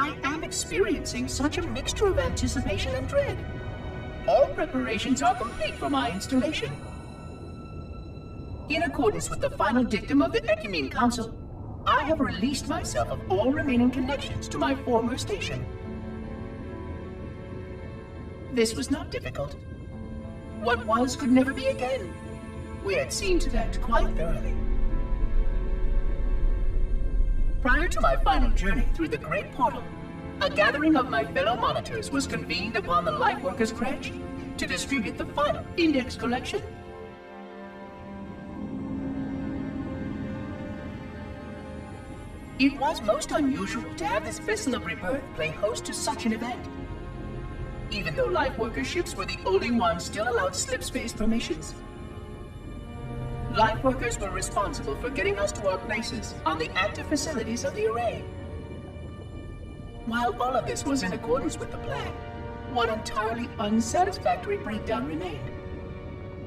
I am experiencing such a mixture of anticipation and dread. All preparations are complete for my installation. In accordance with the final dictum of the Ecumene Council, I have released myself of all remaining connections to my former station. This was not difficult. What was could never be again. We had seen to that quite thoroughly. Prior to my final journey through the Great Portal, a gathering of my fellow monitors was convened upon the Lightworkers' Crash to distribute the final index collection. It was most unusual to have this vessel of rebirth play host to such an event. Even though Lightworker ships were the only ones still allowed slip-space permissions. Lightworkers were responsible for getting us to our places on the active facilities of the array. While all of this was in accordance with the plan, one entirely unsatisfactory breakdown remained.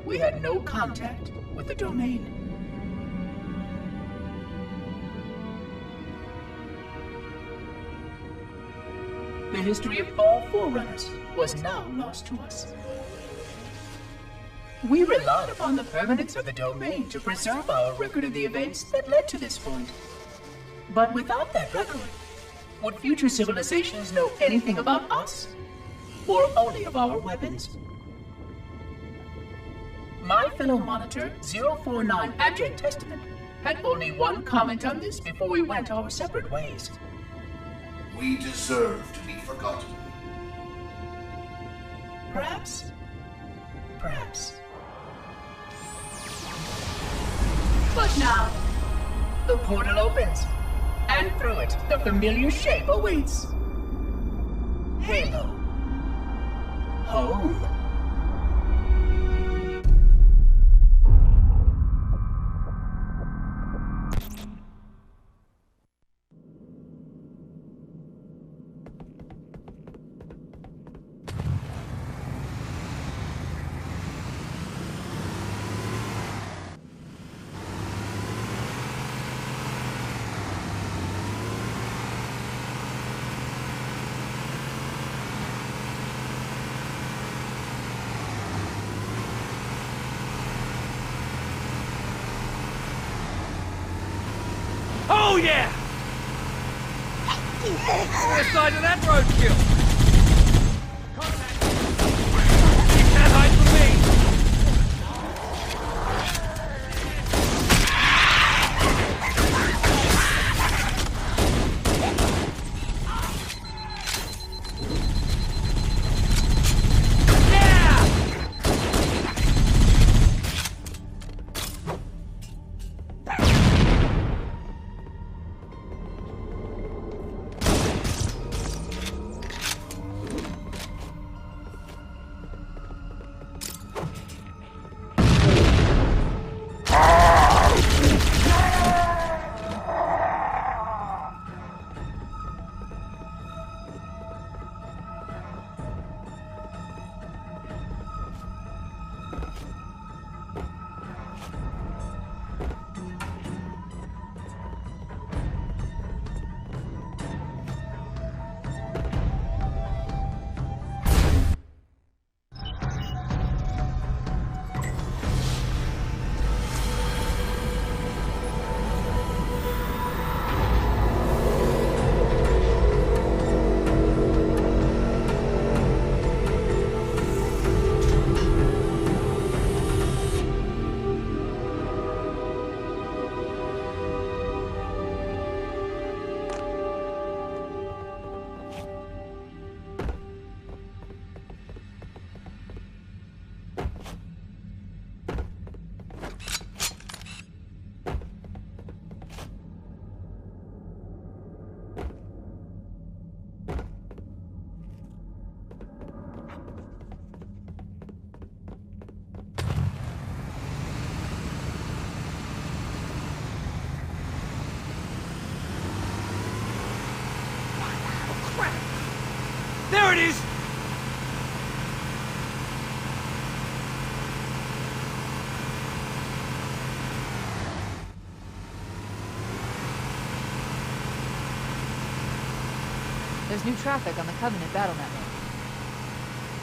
We had no contact with the domain. The history of all Forerunners was now lost to us. We relied upon the permanence of the domain to preserve our record of the events that led to this point. But without that record, would future civilizations know anything about us? Or only of our weapons? My fellow monitor, 049 Abject Testament, had only one comment on this before we went our separate ways. We deserve to be forgotten. Perhaps. Perhaps. But now, the portal opens, and through it, the familiar shape awaits. Halo. Home. Oh yeah! Other side of that roadkill! Contact! You can't hide from There it is! There's new traffic on the Covenant battle network.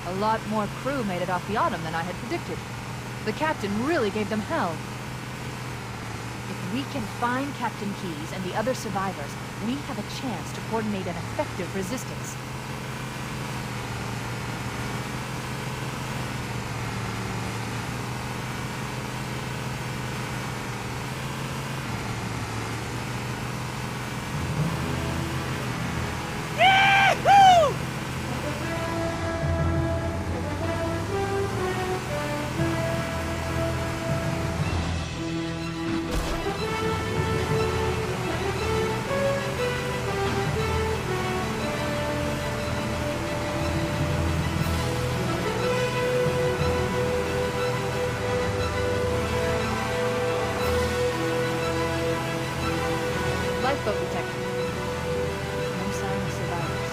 A lot more crew made it off the Autumn than I had predicted. The captain really gave them hell. If we can find Captain Keyes and the other survivors, we have a chance to coordinate an effective resistance. Lifeboat detected. No sign of survivors.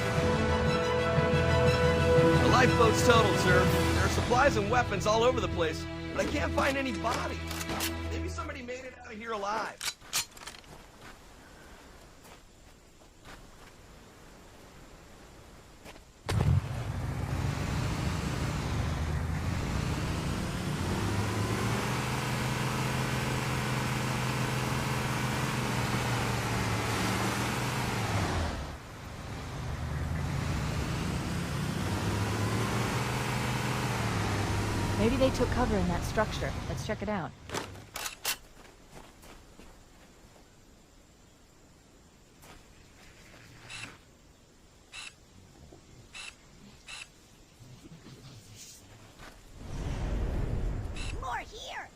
The lifeboat's totaled, sir. There are supplies and weapons all over the place, but I can't find any bodies. Maybe somebody made it out of here alive. Maybe they took cover in that structure. Let's check it out. More here!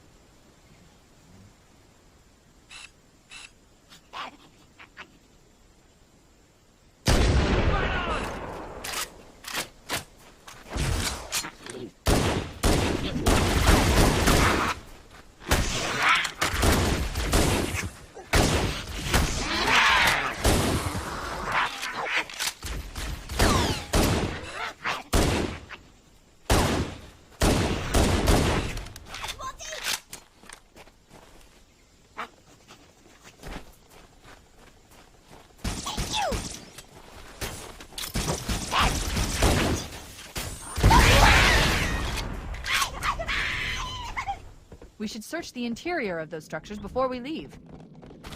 We should search the interior of those structures before we leave.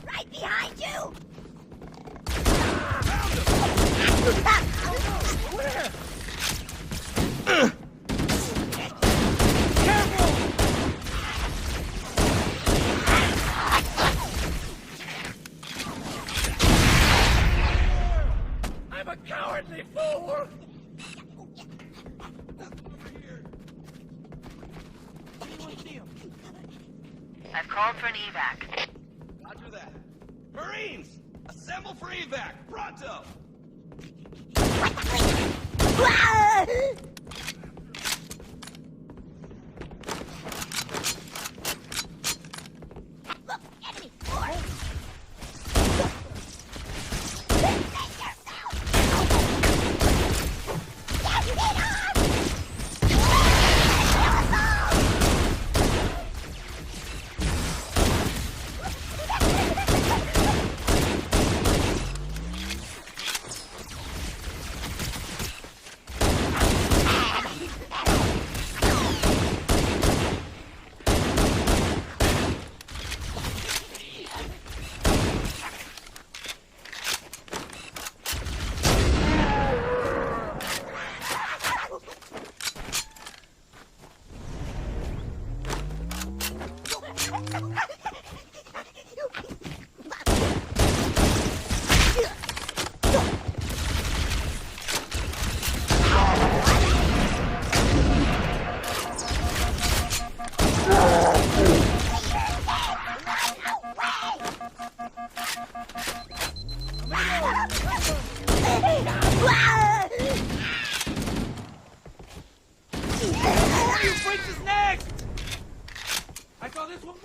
Right behind you! Where? I'm a cowardly fool! I've called for an evac. Roger that. Marines! Assemble for evac! Pronto! Look, enemy force!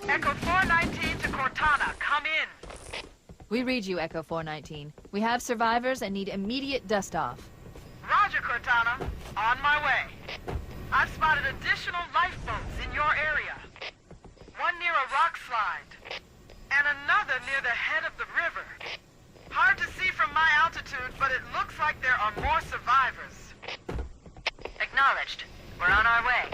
Echo 419 to Cortana, come in. We read you, Echo 419. We have survivors and need immediate dust-off. Roger, Cortana. On my way. I've spotted additional lifeboats in your area. One near a rock slide, and another near the head of the river. Hard to see from my altitude, but it looks like there are more survivors. Acknowledged. We're on our way.